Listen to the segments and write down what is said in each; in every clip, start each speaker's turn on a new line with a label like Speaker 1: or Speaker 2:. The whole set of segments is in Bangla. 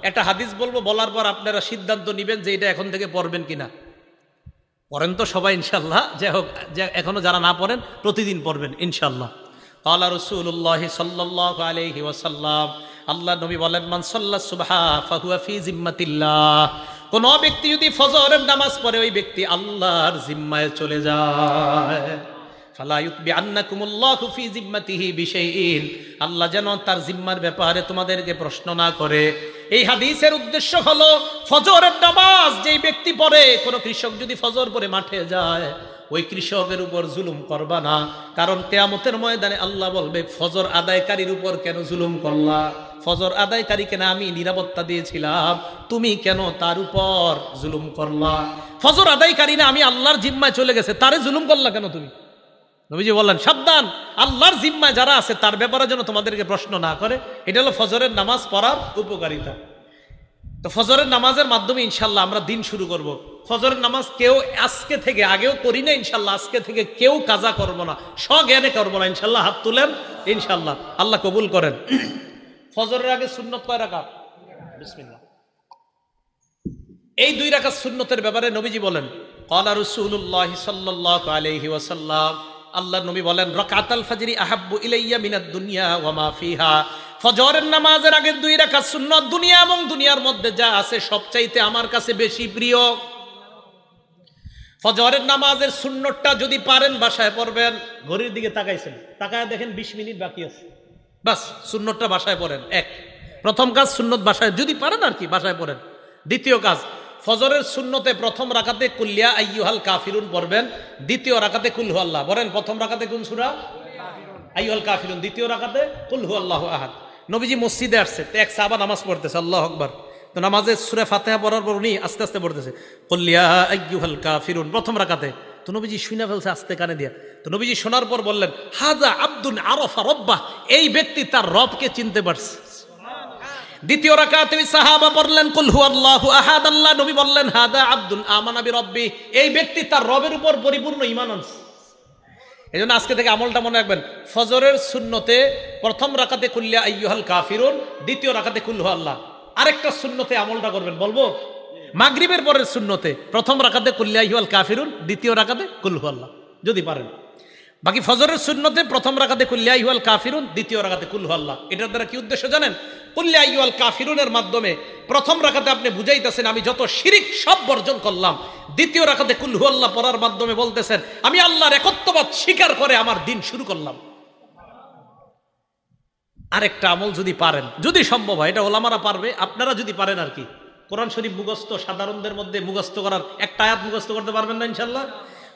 Speaker 1: একটা হাদিস বলবো, বলার পর আপনারা সিদ্ধান্ত নেবেন যে এটা এখন থেকে পড়বেন কিনা। পড়েন তো সবাই ইনশাল্লাহ, যাই হোক, এখনো যারা না পড়েন প্রতিদিন পড়বেন ইনশাল্লাহ। ক্বালা রাসূলুল্লাহ সাল্লাল্লাহু আলাইহি ওয়াসাল্লাম, আল্লাহ নবী বলেন, মান সাল্লা সুবহা ফাহুয়া ফি জিম্মাতিল্লাহ, কোন ব্যক্তি যদি ফজরের নামাজ পড়ে ওই ব্যক্তি আল্লাহর জিম্মায় চলে যায়। ফালা ইউতবিআন্নাকুমুল্লাহু ফি জিম্মাতিহি বিশাইইন, আল্লাহ যেন তার জিম্মার ব্যাপারে তোমাদেরকে প্রশ্ন না করে। এই হাদিসের উদ্দেশ্য হলো ফজরের নামাজ যেই ব্যক্তি পড়ে, কোন কৃষক যদি ফজর পড়ে মাঠে যায় ওই কৃষকের উপর জুলুম করবা না, কারণ কিয়ামতের ময়দানে আল্লাহ বলবে ফজর আদায়কারীর উপর কেন জুলুম করলা, ফজর আদায়কারীকে না আমি নিরাপত্তা দিয়েছিলাম, তুমি কেন তার উপর জুলুম করলা। ফজর আদায়কারী না আমি আল্লাহর জিম্মায় চলে গেছে, তারে জুলুম করলা কেন তুমি? নবীজি বললেন সাবধান, আল্লাহর জিম্মায় যারা আছে তার ব্যাপারে যেন তোমাদেরকে প্রশ্ন না করে। এটা হলো ফজরের নামাজ পড়ার উপকারিতা। তো ফজরের নামাজের মাধ্যমে ইনশাল্লাহ আমরা দিন শুরু করব। ফজরের নামাজ কেউ আজকে থেকে, আগেও করি না ইনশাল্লাহ, আজকে থেকে কেউ কাজা করবো না, স্বজ্ঞানে করবো না ইনশাল্লাহ। হাত তুলেন ইনশাল্লাহ, আল্লাহ কবুল করেন। ফজরের আগে সুন্নত কয় রাকাত? বিসমিল্লাহ। এই 2 রাকাত সুন্নতের ব্যাপারে নবীজি বলেন, ক্বালা রাসূলুল্লাহ সাল্লাল্লাহু আলাইহি ওয়াসাল্লাম, আল্লাহ নবী বলেন, রাকাতুল ফজরি আহাব্বু ইলাইয়া মিনাদ দুনিয়া ওয়া মা ফিহা, ফজরের নামাজের আগের 2 রাকাত সুন্নত দুনিয়া এবং দুনিয়ার মধ্যে যা আছে সবচাইতে আমার কাছে বেশি প্রিয়। ফজরের নামাজের সুন্নতটা যদি পারেন বাসায় পড়বেন। ঘড়ির দিকে তাকাইছেন, তাকায় দেখেন 20 মিনিট বাকি আছে, বাস সুন্নতটা বাসায় পড়েন। প্রথম কাজ সুন্নত বাসায় যদি পারেন আর কি বাসায় পড়েন। দ্বিতীয় কাজ, ফজরের সুন্নতে প্রথম রাকাতে কুল্লিয়া আইয়ুহাল কাফিরুন পড়বেন, দ্বিতীয় রাকাতে কুল হু আল্লাহ। বলেন প্রথম রাকাতে কোন সূরা? আইয়ুহাল কাফিরুন, দ্বিতীয় রাকাতে কুল হু আল্লাহু আহাদ। নবীজি মসজিদে আসছে, তো এক সাহাবা নামাজ পড়তেছে, আল্লাহু আকবার। তো নামাজে সূরা ফাতিহা পড়ার পর উনি আস্তে আস্তে পড়তেছে কুল্লিয়া আইয়ুহাল কাফিরুন প্রথম রাকাতে। তো নবীজি শুনে ফেলছে আস্তে কানে দিয়া। তো নবীজি শোনার পর বললেন, হাযা আব্দুন আরাফা রাব্বাহ, এই ব্যক্তি তার রবকে চিনতে পারছে। দ্বিতীয় রাকাতে সাহাবা পড়লেন কুল হু আল্লাহু আহাদ, আল্লাহ নবী বললেন হাদা আব্দুন আমানা বিরব্বি, এই ব্যক্তি তার রবের উপর পরিপূর্ণ ঈমান আনছে। এজন্য আজকে থেকে আমলটা মনে রাখবেন, ফজরের সুন্নতে প্রথম রাকাতে কুল্লিয়া আইয়ুহাল কাফিরুন, দ্বিতীয় রাকাতে কুল হু আল্লাহ। আরেকটা সুন্নতে আমলটা করবেন, বলবো মাগরিবের পরের সুন্নতে প্রথম রাকাতে কুল্লিয়া আইয়ুহাল কাফিরুন, দ্বিতীয় রাকাতে কুল হু আল্লাহ যদি পারেন। বাকি ফজরের সুন্নতে প্রথম রাকাতে কুল্লিয়া আইয়ুহাল কাফিরুন, দ্বিতীয় রাকাতে কুল হু আল্লাহ। এটার দ্বারা কি উদ্দেশ্য জানেন? কুল্লিয়া আইয়ুহাল কাফিরুনের মাধ্যমে প্রথম রাকাতে আপনি বুঝাইতেছেন আমি যত শিরিক সব বর্জন করলাম, দ্বিতীয় রাকাতে কুল হু আল্লাহ পড়ার মাধ্যমে বলতেছেন আমি আল্লাহর একত্ববাদ স্বীকার করে আমার দিন শুরু করলাম। আরেকটা আমল যদি পারেন, যদি সম্ভব হয়, এটা ওলামারা পারবে, আপনারা যদি পারেন আর কি, কোরআন শরীফ মুখস্থ সাধারণদের মধ্যে মুখস্থ করার একটা আয়াত মুখস্থ করতে পারবেন না ইনশাল্লাহ?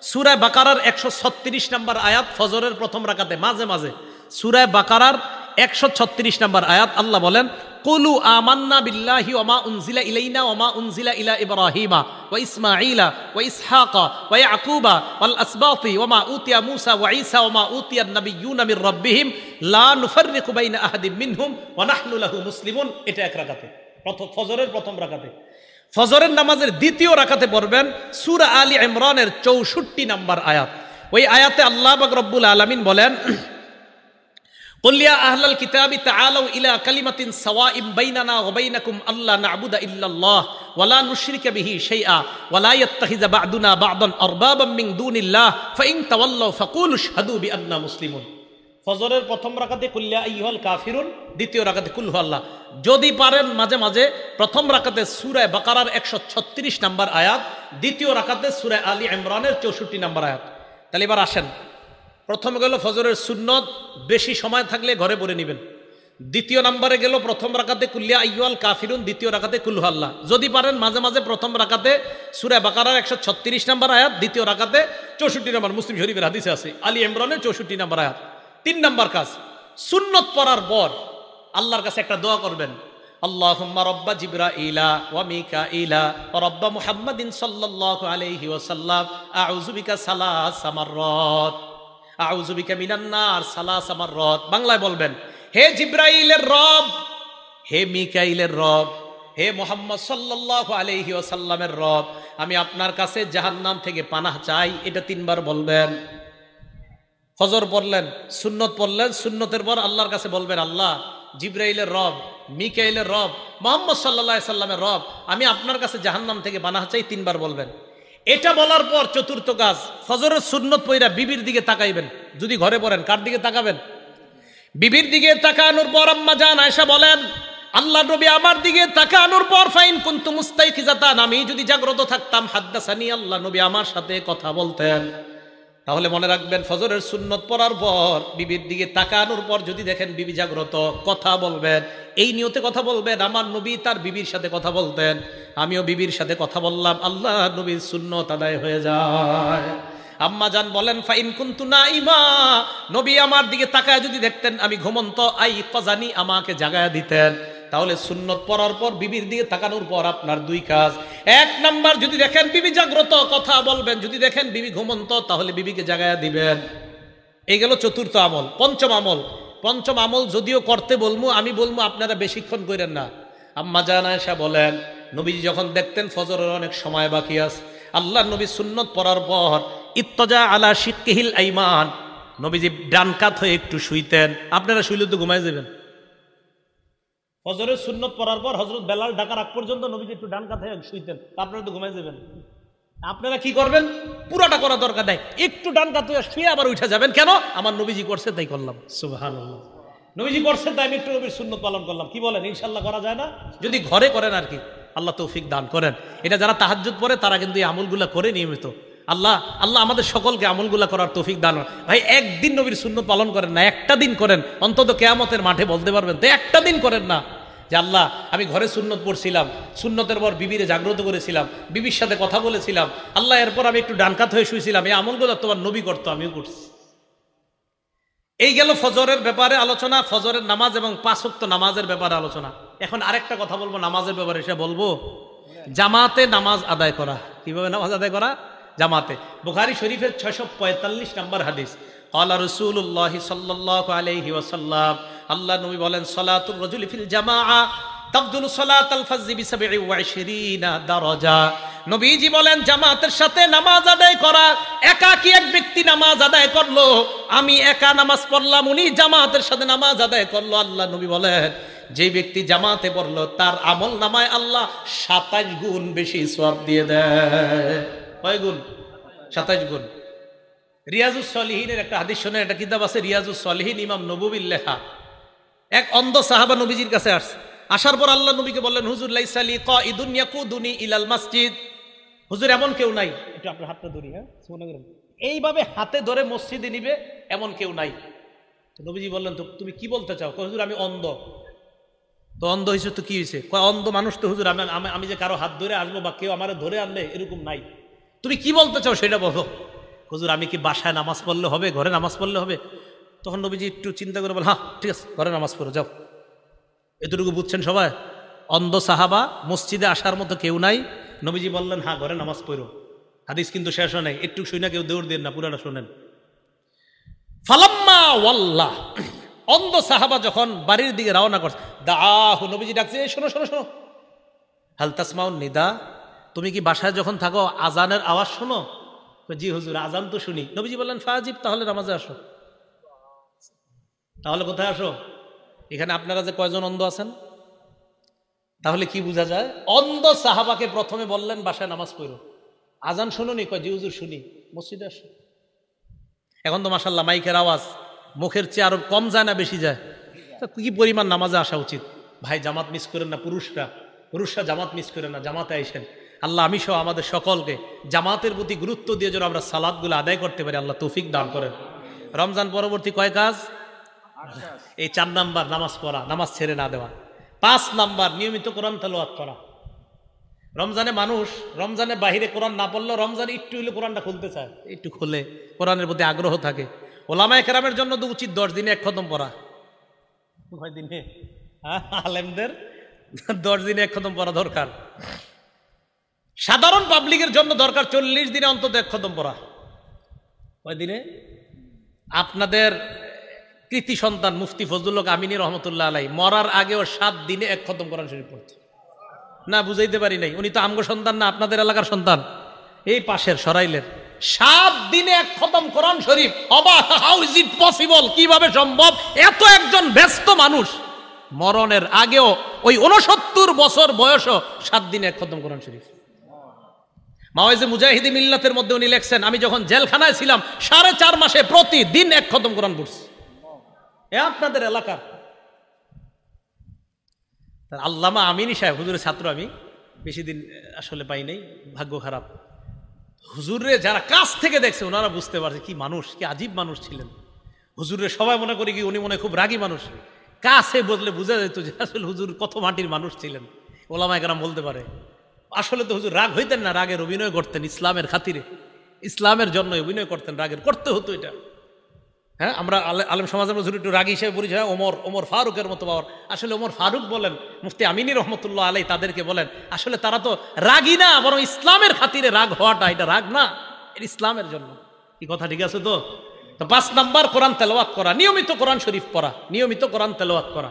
Speaker 1: সূরা বাকারার 136 নম্বর আয়াত ফজরের প্রথম রাকাতে মাঝে মাঝে, সূরা বাকারার 136 নম্বর আয়াত, আল্লাহ বলেন কুলু আমান্না বিল্লাহি ওয়া মা উনজিলা ইলাইনা ওয়া মা উনজিলা ইলা ইব্রাহিমা ওয়া ইসমাঈলা ওয়া ইসহাকা ওয়া ইয়াকুবা ওয়াল আসবাতি ওয়া মা উতিয়া মূসা ওয়া ঈসা ওয়া মা উতিয়ান নাবিয়্যুনা মির রাব্বিহিম লা নুফাররিকু বাইনা আহাদিম মিনহুম ওয়া নাহনু লাহু মুসলিমুন। এটা এক রাকাতে, ফজরের প্রথম রাকাতে। ফজরের নামাজের দ্বিতীয় রাকাতে পড়বেন সূরা আলী ইমরানের 64 নম্বর আয়াত। ওই আয়াতে আল্লাহ পাক রব্বুল আলামিন বলেন কুল ইয়া আহলাল কিতাবি তাআলাউ ইলা কালিমাতিন সাওয়াইন বাইনানা ওয়া বাইনাকুম আল্লা না'বুদা ইল্লাল্লাহ ওয়া লা নুশরিকা বিহি শাইআ ওয়া লা ইয়াত্তাখিযা বা'দুনা বা'দান আরবাবাম মিন দুনিল্লাহ ফাইন তাওয়াল্লাউ ফাকুলু আশহাদু বিআন্না মুসলিমুন। ফজরের প্রথম রাকাতে কুল ইয়া আইয়ুহাল কাফিরুন, দ্বিতীয় রাকাতে কুল হু আল্লাহ। যদি পারেন মাঝে মাঝে প্রথম রাকাতে সূরা বাকারার 136 নম্বর আয়াত, দ্বিতীয় রাকাতে সূরা আলী ইমরানের 64 নম্বর আয়াত। তাহলে এবার আসেন, প্রথমে গেল ফজরের সুন্নত, বেশি সময় থাকলে ঘরে পড়ে নেবেন। দ্বিতীয় নম্বরে গেল প্রথম রাকাতে কুল্লিয়া আইয়ুহাল কাফিরুন, দ্বিতীয় রাকাতে কুল হু আল্লাহ। যদি পারেন মাঝে মাঝে প্রথম রাকাতে সূরা বাকারার 136 নম্বর আয়াত, দ্বিতীয় রাকাতে 64 নম্বর, মুসলিম শরীফের হাদিসে আছে আলী ইমরানের 64 নম্বর আয়াত। 3 নম্বর কাজ, সুন্নত পড়ার পর আল্লাহর কাছে একটা দোয়া করবেন, আল্লাহুম্মা রাব্বা জিবরাইলা ওয়া মিকাইলা ওয়া রাব্বা মুহাম্মাদিন সাল্লাল্লাহু আলাইহি ওয়াসাল্লাম আউযু বিকা সালাসা মাররাত আউযু বিকা মিনান নার সালাসা মাররাত। বাংলায় বলবেন, হে জিবরাইলের রব, হে মিকাইলের রব, হে মুহাম্মদ সাল্লাল্লাহু আলাইহি ওয়াসাল্লামের রব, আমি আপনার কাছে জাহান্নাম থেকে পানাহ চাই। এটা 3 বার বলবেন। ফজর পড়লেন, সুন্নত পড়লেন, সুন্নতের পর আল্লাহর কাছে বলবেন, আল্লাহ জিব্রাইলের রব, মিকাইলের রব, মুহাম্মদ সাল্লাল্লাহু আলাইহি সাল্লামের রব, আমি আপনার কাছে জাহান্নাম থেকে পানাহ চাই 3 বার বলবেন। এটা বলার পর চতুর্থ কাজ, ফজরের সুন্নত পইরা বিবির দিকে তাকাইবেন। যদি ঘরে পড়েন কার দিকে তাকাবেন? বিবির দিকে তাকানোর পর আম্মা জান আয়েশা বলেন, আল্লাহ নবী আমার দিকে তাকানোর পর ফাইন কুনতু মুস্তাইকিজাতান, আমি যদি জাগ্রত থাকতাম, হাদ্দাসানি, আল্লাহ নবী আমার সাথে কথা বলতেন। তাহলে মনে রাখবেন, ফজরের সুন্নত পড়ার পর বিবির দিকে তাকানোর পর যদি দেখেন বিবি জাগ্রত, কথা বলবেন। এই নিয়তে কথা বলবেন, আমার নবী তার বিবির সাথে কথা বলতেন, আমিও বিবির সাথে কথা বললাম, আল্লাহ নবীর সুন্নত আদায় হয়ে যায়। আম্মা জান বলেন, ফাইন কুনতু নাইমা, নবী আমার দিকে তাকায় যদি দেখতেন আমি ঘুমন্ত, আই কজানি, আমাকে জাগায়া দিতেন। তাহলে সুন্নত পড়ার পর বিবির দিকে তাকানোর পর আপনার 2 কাজ। 1 নাম্বার, যদি দেখেন বিবি জাগ্রত, কথা বলবেন। যদি দেখেন বিবি ঘুমন্ত, তাহলে বিবিকে জাগায়া দিবেন। এই গেল চতুর্থ আমল। পঞ্চম আমল যদিও করতে বলবো, আমি বলবো আপনারা বেশিক্ষণ করেন না। আম্মা জান আয়েশা বলেন, নবীজি যখন দেখতেন ফজরের অনেক সময় বাকি আছে, আল্লাহ নবী সুন্নত পড়ার পর ইত্তজা আলা শিক্কিহিল আইমান, নবীজি ডান কাত হয়ে একটু শুইতেন। আপনারা শুইলে তো ঘুমাই যাবেন। ফজরের সুন্নত পড়ার পর হযরত বেলাল ডাকার আগ পর্যন্ত নবীজি একটু ডান কাত হয়ে শুইতেন, আপনারা তো ঘুমাই যাবেন। আপনারা কি করবেন? পুরাটা করা দরকার নাই, একটু ডান কাত হয়ে শুয়ে আবার উঠে যাবেন। কেন? আমার নবীজি করছে তাই করলাম। সুবহানাল্লাহ, নবীজি করছে তাই আমি একটু নবীর সুন্নত পালন করলাম। কি বলেন? ইনশাআল্লাহ করা যায় না? যদি ঘরে করেন আর কি। আল্লাহ তৌফিক দান করেন। এটা যারা তাহাজ্জুদ পড়ে তারা কিন্তু এই আমলগুলা করে নিয়মিত। আল্লাহ আমাদের সকলকে আমলগুলা করার তৌফিক দান। ভাই, একদিন নবীর সুন্নত পালন করেন না, একটা দিন করেন, অন্তত কিয়ামতের মাঠে বলতে পারবেন তো একটা দিন করেন না যে আল্লাহ আমি ঘরে সুন্নত পড়ছিলাম, সুন্নতের পর বিবিরে জাগ্রত করেছিলাম, বিবির সাথে কথা বলেছিলাম, আল্লাহ এরপর আমি একটু ডানকাত হয়ে শুয়েছিলাম, এই আমলগুলো তোমার নবী করতো, আমিও করছি। এই গেল ফজরের ব্যাপারে আলোচনা, ফজরের নামাজ এবং 5 ওয়াক্ত নামাজের ব্যাপারে আলোচনা। এখন আরেকটা কথা বলবো নামাজের ব্যাপারে, সে বলবো জামাতে নামাজ আদায় করা। কিভাবে নামাজ আদায় করা? জামাতে। বুখারী শরীফের 645 নম্বর হাদিস, ক্বালা রাসূলুল্লাহ সাল্লাল্লাহু আলাইহি ওয়াসাল্লাম, আল্লাহ নবী বলেন, সালাতুর রাজুলি ফিল জামাআ তাফদুলু সালাতাল ফাজরি বি27 দারাজা। নবীজি বলেন, জামাতের সাথে নামাজ আদায় করা, একাকী এক ব্যক্তি নামাজ আদায় করলো, আমি একা নামাজ পড়লাম, উনি জামাতের সাথে নামাজ আদায় করলো, আল্লাহ নবী বলেন যে ব্যক্তি জামাতে পড়লো তার আমল নামায় আল্লাহ 27 গুণ বেশি সওয়াব দিয়ে দেয়। কয় গুণ? 27 গুণ। রিয়াজুস সলিহিনের একটা হাদিস শোনেন, একটা কিতাব আছে রিয়াজুস সলিহিন, ইমাম নববীর লেখা। এক অন্ধ সাহাবা নবীজির কাছে আসছে, আসার পর আল্লাহ নবীকে বললেন, হুজুর লাইসা লি কাইদুন ইয়াকুদুনি ইলাল মসজিদ, হুজুর এমন কেউ নাই, একটু আপনার হাতটা ধরি, হ্যাঁ এইভাবে হাতে ধরে মসজিদে নিবে এমন কেউ নাই। তো নবীজি বললেন, তো তুমি কি বলতে চাও? হুজুর আমি অন্ধ। তো অন্ধ হয়েছে তো কি হয়েছে? অন্ধ মানুষ তো হুজুর, আমি যে কারো হাত ধরে আসবো বা কেউ আমার ধরে আনলে এরকম নাই, তুমি কি বলতে চাও সেটা বলো। হুজুর আমি কি বাসায় নামাজ পড়লে হবে, ঘরে নামাজ পড়লে হবে? তখন নবীজি একটু চিন্তা করে বল, হ্যাঁ ঠিক আছে, ঘরে নামাজ পড়ো যাও। এতটুকু বুঝছেন সবাই? অন্ধ সাহাবা, মসজিদে আসার মতো কেউ নাই, নবীজি বললেন হ্যাঁ ঘরে নামাজ পড়ো। হাদিস কিন্তু শেষ হয় নাই, একটু শুই না, কেউ দৌড় দেন না, পুরাটা শোনেন। ফালাম্মা ওয়াল্লাহ, অন্ধ সাহাবা যখন বাড়ির দিকে রওনা করছে, দাহু, নবীজি ডাকছে, শোনো শোনো শোনো, হাল তাসমাউন নিদা, তুমি কি বাসায় যখন থাকো আজানের আওয়াজ শোনো? জি হুজুর আজান তো শুনি। নবীজি বললেন ফাজিব, তাহলে নামাজে আসো। তাহলে কোথায় আসো? এখানে আপনারা যে কয়জন অন্ধ আছেন, তাহলে কি বোঝা যায়? অন্ধ সাহাবাকে প্রথমে বললেন বাসায় নামাজ পড়ো, আজান শুনুনি? কয় জি হুজুর শুনি। মসজিদে আসো। এখন তো মাশাআল্লাহ মাইকের আওয়াজ মুখের চেয়ে আরো কম যায় না বেশি যায়? কি পরিমাণ নামাজে আসা উচিত। ভাই জামাত মিস করেন না, পুরুষরা জামাত মিস করেন না, জামাতে আইসেন। আল্লাহ আমি সহ আমাদের সকলকে জামাতের প্রতি গুরুত্ব দিয়ে যেন আমরা সালাতগুলো আদায় করতে পারি, আল্লাহ তৌফিক দান করেন। রমজান পরবর্তী কয় কাজ? এই 4 নাম্বার, নামাজ পড়া, নামাজ ছেড়ে না দেওয়া। 5 নাম্বার, নিয়মিত কোরআন তেলাওয়াত করা। রমজানে মানুষ রমজানের বাহিরে কোরআন না পড়লেও রমজানে একটু হলে কোরআনটা খুলতে চায়, একটু খুলে কোরআনের প্রতি আগ্রহ থাকে। ওলামায়ে কেরামের জন্য তো উচিত 10 দিনে 1 খতম পড়া। কয় দিনে? আলেমদের 10 দিনে 1 খতম পড়া দরকার। সাধারণ পাবলিকের জন্য দরকার 40 দিনে অন্তত 1 খতম পড়া। কয় দিনে? আপনাদের কৃতি সন্তান মুফতি ফজলুল হক আমিনী রহমতুল্লাহ আলাই মরার আগেও 7 দিনে 1 খতম কোরআন শরীফ পড়তো। না বুঝাইতে পারি নাই, উনি তো আমগো সন্তান না, আপনাদের এলাকার সন্তান, এই পাশের সরাইলের। 7 দিনে 1 খতম কোরআন শরীফ। অবাক, হাউ ইজ ইট পসিবল? কিভাবে সম্ভব? এত একজন ব্যস্ত মানুষ মরণের আগেও ওই 69 বছর বয়সও 7 দিনে এক খতম কোরআন শরীফ। মাওয়াইজে মুজাহিদি মিল্লাতের মধ্যে উনি লেখছেন, আমি যখন জেলখানায় ছিলাম 4.5 মাসে প্রতিদিন এক খতম কোরআন পড়ছি। এ আপনাদের এলাকার আল্লামা আমিনী সাহেব, হুজুরের ছাত্র, আমি বেশি দিন আসলে পাই নাই, ভাগ্য খারাপ। হুজুরে যারা কাছ থেকে দেখছে ওনারা বুঝতে পারছে কি মানুষ, কি আজীব মানুষ ছিলেন। হুজুরে সবাই মনে করি কি উনি মনে খুব রাগী মানুষ, কাছে বদলে বোঝা যেত যে আসলে হুজুর কত মাটির মানুষ ছিলেন। ওলামায়ে কেরাম বলতে পারে আসলে তো হুজুর রাগ হইতেন না, রাগের অভিনয় করতেন ইসলামের খাতিরে, ইসলামের জন্য অভিনয় করতেন, রাগের করতে হতো এটা। হ্যাঁ, আমরা আলেম সমাজের মধ্যে একটু রাগী হিসেবে পরিচয়, ওমর ফারুকের মতো পাওয়ার। আসলে ওমর ফারুক বলেন, মুফতি আমিনী রহমতুল্লাহ আলাই তাদেরকে বলেন, আসলে তারা তো রাগী না, বরং ইসলামের খাতিরে রাগ হওয়াটা এটা রাগ না, এটা ইসলামের জন্য। কি কথা ঠিক আছে তো? 5 নাম্বার কোরআন তেলাওয়াত করা, নিয়মিত কোরআন শরীফ পড়া, নিয়মিত কোরআন তেলাওয়াত করা।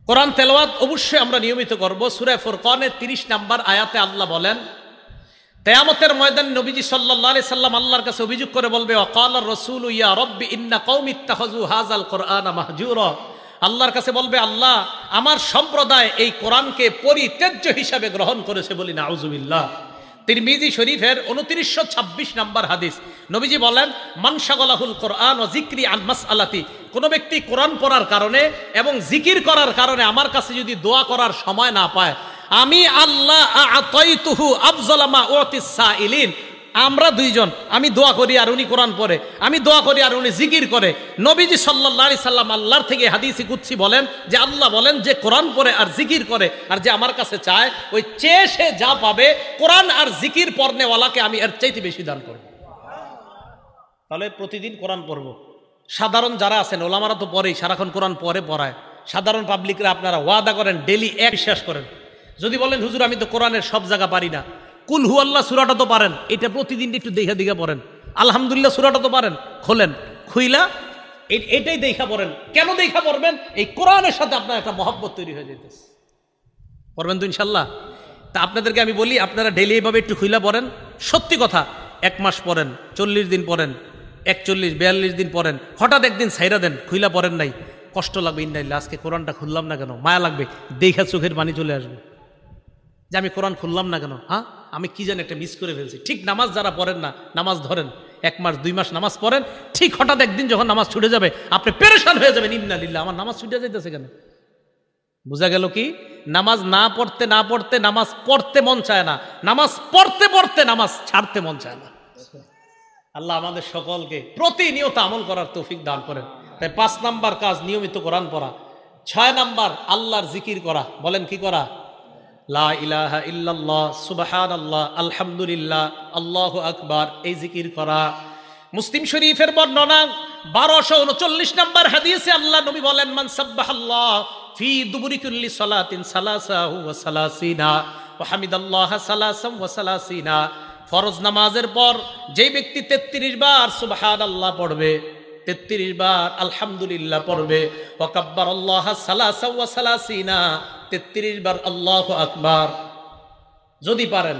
Speaker 1: কোরআন তেলাওয়াত অবশ্যই আমরা নিয়মিত করব। সূরা ফুরকানের 30 নাম্বার আয়াতে আল্লাহ বলেন, কিয়ামতের ময়দানে নবীজি সাল্লাল্লাহু আলাইহি সাল্লাম আল্লাহর কাছে অভিযোগ করে বলবে, ওয়াকালার রাসূলু ইয়া রাব্বি ইন্না কওমি ইত্তাখাযু হাযাল কুরআনা মাহজুরা। আল্লাহর কাছে বলবে, আল্লাহ আমার সম্প্রদায় এই কোরআনকে পরিত্যাজ্য হিসাবে গ্রহণ করেছে, বলি নাউযুবিল্লাহ। তিরমিজি শরীফের 2926 নাম্বার হাদিস, নবীজি বলেন, মান শাগালাহুল কোরআন ওয়া যিকরি আন মাসআলাতি, কোন ব্যক্তি কোরআন পড়ার কারণে এবং জিকির করার কারণে আমার কাছে যদি দোয়া করার সময় না পায়, আমি আল্লাহ আতাইতুহু আফযালা মা উতিস সাইলিন। আমরা দুইজন, আমি দোয়া করি আর উনি কোরআন পড়ে, আমি দোয়া করি আর উনি জিকির করে। নবীজি সাল্লাল্লাহু আলাইহি সাল্লাম আল্লাহর থেকে হাদিসে কুদসি বলেন যে আল্লাহ বলেন যে কোরআন পড়ে আর জিকির করে আর যে আমার কাছে চায়, ওই চেয়ে সে যা পাবে কোরআন আর জিকির পড়নেওয়ালাকে আমি এর চাইতে বেশি দান করব। তাহলে প্রতিদিন কোরআন পড়ব। সাধারণ যারা আছেন, ওলামারা তো পড়েই, সারাক্ষণ কোরআন পড়ায়। সাধারণ পাবলিকরা আপনারা ওয়াদা করেন ডেলি এক বিশ্বাস করেন। যদি বলেন হুজুর আমি তো কোরআনের সব জায়গা পারি না, কুল হু আল্লাহ সূরাটা তো পারেন, এটা প্রতিদিন একটু দেখা পড়েন। আলহামদুলিল্লাহ সূরাটা তো পারেন, খোলেন, খুইলা এটাই দেখা পড়েন। কেন দেখা পড়বেন? এই কোরআনের সাথে আপনার একটা মহব্বত তৈরি হয়ে যেতেছে। পড়বেন তো ইনশাল্লাহ। তা আপনাদেরকে আমি বলি, আপনারা ডেলি এইভাবে একটু খুইলা পড়েন। সত্যি কথা, 1 মাস পড়েন, 40 দিন পড়েন, 41-42 দিন পড়েন, হঠাৎ একদিন ছাইরা দেন, খুইলা পড়েন নাই, কষ্ট লাগবে। ইন্নালিল্লাহ, আজকে কোরআনটা খুললাম না কেন, মায়া লাগবে, দেখা চোখের পানি চলে আসবে যে আমি কোরআন খুললাম না কেন, হ্যাঁ আমি কি জানি একটা মিস করে ফেলছি। ঠিক নামাজ যারা পড়েন না, নামাজ ধরেন 1 মাস 2 মাস নামাজ পড়েন, ঠিক হঠাৎ একদিন যখন নামাজ ছুটে যাবে আপনি পেরেশান হয়ে যাবেন, ইন্নালিল্লাহ আমার নামাজ ছুটে যাইতেছে কেন। বোঝা গেল কি? নামাজ না পড়তে নামাজ পড়তে মন চায় না, নামাজ পড়তে নামাজ ছাড়তে মন চায় না। আল্লাহ আমাদের সকলকে প্রতিনিয়ত আমল করার তৌফিক দান করেন। তাই 5 নাম্বার কাজ নিয়মিত কোরআন পড়া। 6 নাম্বার আল্লাহর জিকির করা। বলেন কি করা? লা ইলাহা ইল্লাল্লাহ, সুবহানাল্লাহ, আলহামদুলিল্লাহ, আল্লাহু আকবার, এই জিকির করা। মুসলিম শরীফের বর্ণনা 1239 নাম্বার হাদিসে আল্লাহ নবী বলেন, মান সাব্বাহাল্লাহ ফি দুবুরি কুল্লি সালাতিন সালাসাহু ওয়া সালাসিনা ওয়া হামিদাল্লাহ সালাসাম ওয়া সালাসিনা। ফরজ নামাজের পর যেই ব্যক্তি 33 বার সুবহানাল্লাহ পড়বে, 33 বার আলহামদুলিল্লাহ পড়বে, ওয়া কাব্বারাল্লাহ সালাসা ওয়া সালাসিনা, 33 বার আল্লাহু আকবার। যদি পারেন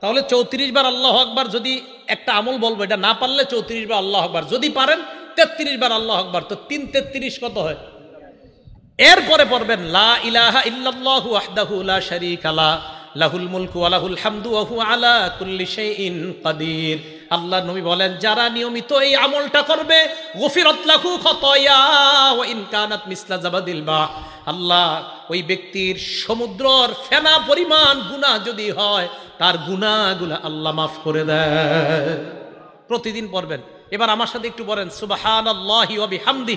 Speaker 1: তাহলে 34 বার আল্লাহু আকবার। যদি একটা আমল বলবো, এটা না পারলে 34 বার আল্লাহু আকবার, যদি পারেন 33 বার আল্লাহু আকবার। তো 3 33 কত হয়? এরপরে পড়বেন লা ইলাহা ইল্লাল্লাহু ওয়াহদাহু লা শারীকা লা, লাহুল মুলকু ওয়া লাহুল হামদু ওয়া হুয়া আলা কুল্লি শাইইন কাদির। আল্লাহ নবী বলেন, যারা নিয়মিত এই আমলটা করবে, গফিরাত লাহু খাতায়া ওয়া ইন কানাত মিসলা জাবাদিল বা, আল্লাহ ওই ব্যক্তির সমুদ্রের ফেনা পরিমাণ গুনাহ যদি হয়, তার গুনাহগুলো আল্লাহ মাফ করে দেয়। প্রতিদিন পড়বেন। এবার আমার সাথে একটু বলেন সুবহানাল্লাহি ওয়া বিহামদি।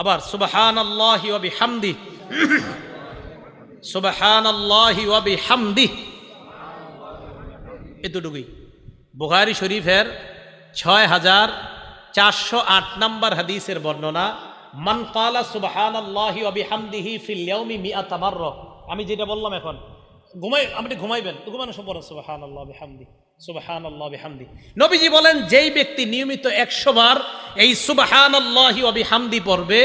Speaker 1: আবার সুবহানাল্লাহি ওয়া বিহামদি, সুবহানাল্লাহি ওয়া বিহামদি। এতটুকুই। বুখারী শরীফের 6408 নাম্বার হাদিসের বর্ণনা, মান ক্বালা সুবহানাল্লাহি ওয়া বিহামদিহি ফিল ইয়াউমি মিআতা মাররা। আমি যেটা বললাম এখন আপনি ঘুমাইবেন, তো ঘুমানোর সময় সুবহানাল্লাহ বিহামদি, সুবহানাল্লাহ বিহামদি। নবীজি বলেন, যেই ব্যক্তি নিয়মিত 100 বার এই সুবহানাল্লাহি ওয়া বিহামদি পড়বে,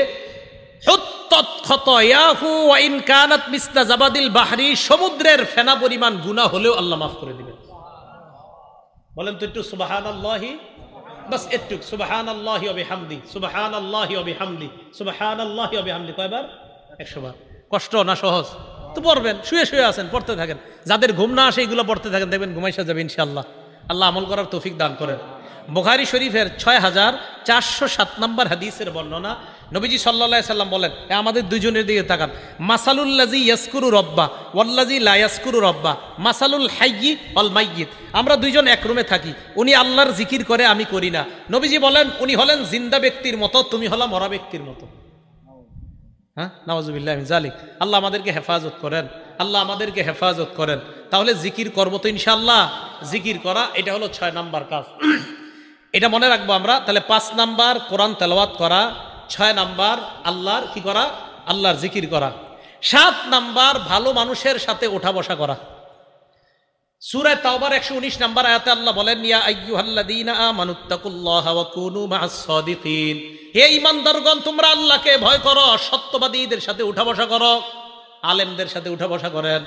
Speaker 1: হুত্তাত খাতায়াহু ওয়া ইন কানাত মিসলা জাবাদিল বাহরি, সমুদ্রের ফেনা পরিমাণ গুনাহ হলেও আল্লাহ মাফ করে দিবেন। বলেন তো একটু সুবহানাল্লাহি। বাস একটু সুবহানাল্লাহি ওয়া বিহামদি, সুবহানাল্লাহি ওয়া বিহামদি, সুবহানাল্লাহি ওয়া বিহামদি কয়বার? 100 বার। কষ্ট না সহজ? তো পড়বেন, শুয়ে শুয়ে আছেন পড়তে থাকেন। যাদের ঘুম না আসে এগুলো পড়তে থাকেন, দেখবেন ঘুমাইসা যাবে ইনশাআল্লাহ। আল্লাহ আমল করার তৌফিক দান করেন। বুখারী শরীফের 6407 নম্বর হাদিসের বর্ণনা, নবীজি সাল্লাল্লাহু আলাইহি সাল্লাম বলেন, আমাদের দুইজনের দিকে তাকান, মাসালুল্লাযী ইয়াসকুরু রব্বা ওয়াল্লাযী লা ইয়াসকুরু রব্বা মাসালুল হাইয়্যি ওয়াল মাইয়্যিত। আমরা দুইজন এক রুমে থাকি, উনি আল্লাহর জিকির করে, আমি করি না। নবীজি বলেন, উনি হলেন জিন্দা ব্যক্তির মতো, তুমি হলা মরা ব্যক্তির মতো। হ্যাঁ, নাউযুবিল্লাহি মিন যালিক। আল্লাহ আমাদেরকে হেফাজত করেন, আল্লাহ আমাদেরকে হেফাজত করেন। তাহলে জিকির করবো তো ইনশাআল্লাহ। জিকির করা এটা হলো 6 নাম্বার কাজ, এটা মনে রাখবো আমরা। তাহলে 5 নাম্বার কোরআন তেলাওয়াত করা, 6 নাম্বার আল্লাহর কি করা? আল্লাহর জিকির করা। 7 নাম্বার ভালো মানুষের সাথে ওঠা বসা করা। সূরা তাওবার 119 নাম্বার আয়াতে আল্লাহ বলেন, ইয়া আইয়ুহাল্লাযীনা আমানুত্তাকুল্লাহা ওয়া কুনু মা'আস সাদিকিন। হে ঈমানদারগণ, তোমরা আল্লাহকে ভয় করো, সত্যবাদীদের সাথে উঠা বসা করো। আলেমদের সাথে উঠা বসা করেন,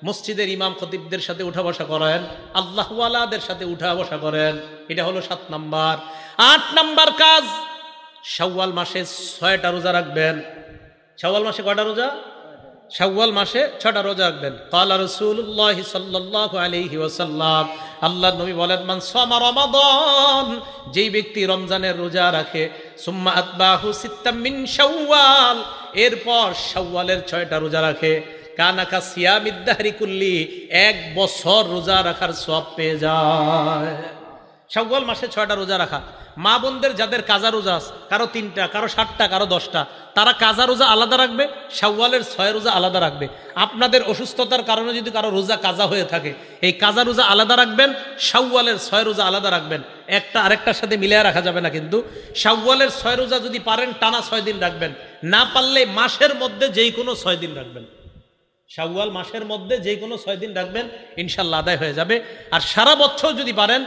Speaker 1: মসজিদের ইমাম খতিবদের সাথে উঠা বসা করেন, আল্লাহওয়ালাদের সাথে উঠা বসা করেন। এটা হলো 7 নাম্বার। 8 নাম্বার কাজ, শাওয়াল মাসে 6টা রোজা রাখবেন। শাওয়াল মাসে কয়টা রোজা? শাওয়াল মাসে 6টা রোজা রাখবেন। ক্বালা রাসূলুল্লাহ সাল্লাল্লাহু আলাইহি ওয়াসাল্লাম, আল্লাহর নবী বলেন, মান সামা রমাদান, যেই ব্যক্তি রমজানের রোজা রাখে, সুম্মা আতবাহু সিত্তাম মিন শাওয়াল, এরপর শাওয়ালের 6টা রোজা রাখে, কানাকা সিয়ামিদ দাহরি কুল্লি, 1 বছর রোজা রাখার সওয়াব পেয়ে যায়। শাওয়াল মাসে 6টা রোজা রাখা। মা বোনদের যাদের কাজা রোজা আছে, কারো 3টা, কারো 7টা, কারো 10টা, তারা কাজা রোজা আলাদা রাখবে, শাওয়ালের 6 রোজা আলাদা রাখবে। আপনাদের অসুস্থতার কারণে যদি কারো রোজা কাজা হয়ে থাকে, এই কাজা রোজা আলাদা রাখবেন, শাওয়ালের 6 রোজা আলাদা রাখবেন। একটা আরেকটার সাথে মিলিয়ে রাখা যাবে না কিন্তু। শাওয়ালের 6 রোজা যদি পারেন টানা 6 দিন রাখবেন, না পারলে মাসের মধ্যে যেই কোনো 6 দিন রাখবেন। শাওয়াল মাসের মধ্যে যে কোনো 6 দিন রাখবেন, ইনশাল্লাহ আদায় হয়ে যাবে। আর সারা বছর যদি পারেন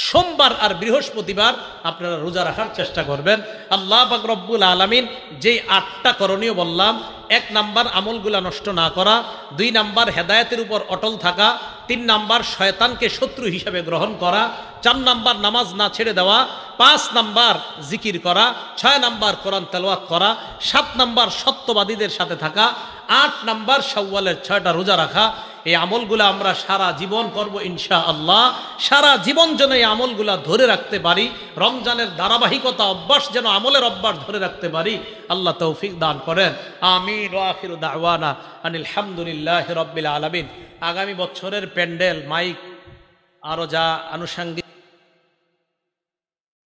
Speaker 1: সোমবার আর বৃহস্পতিবার আপনারা রোজা রাখার চেষ্টা করবেন। আল্লাহ পাক রব্বুল আলামিন যেই 8টা করণীয় বললাম, 1 নাম্বার আমলগুলা নষ্ট না করা, 2 নাম্বার হেদায়েতের উপর অটল থাকা, 3 নাম্বার শয়তানকে শত্রু হিসেবে গ্রহণ করা, 4 নাম্বার নামাজ না ছেড়ে দেওয়া, 5 নাম্বার জিকির করা, 6 নাম্বার কোরআন তেলাওয়াত করা, 7 নাম্বার সত্যবাদীদের সাথে থাকা, 8 নাম্বার শাওয়ালের 6টা রোজা রাখা। এই আমলগুলো আমরা সারা জীবন করব ইনশাআল্লাহ। সারা জীবন যেন এই আমলগুলা ধরে রাখতে পারি, রমজানের ধারাবাহিকতা অভ্যাস যেন আমলের অভ্যাস ধরে রাখতে পারি, আল্লাহ তৌফিক দান করেন। আমিন ওয়া আখিরু দাওয়ানা আনিল হামদুলিল্লাহি রাব্বিল আলামিন। আগামী বছরের প্যান্ডেল, মাইক, আরো যা আনুষঙ্গিক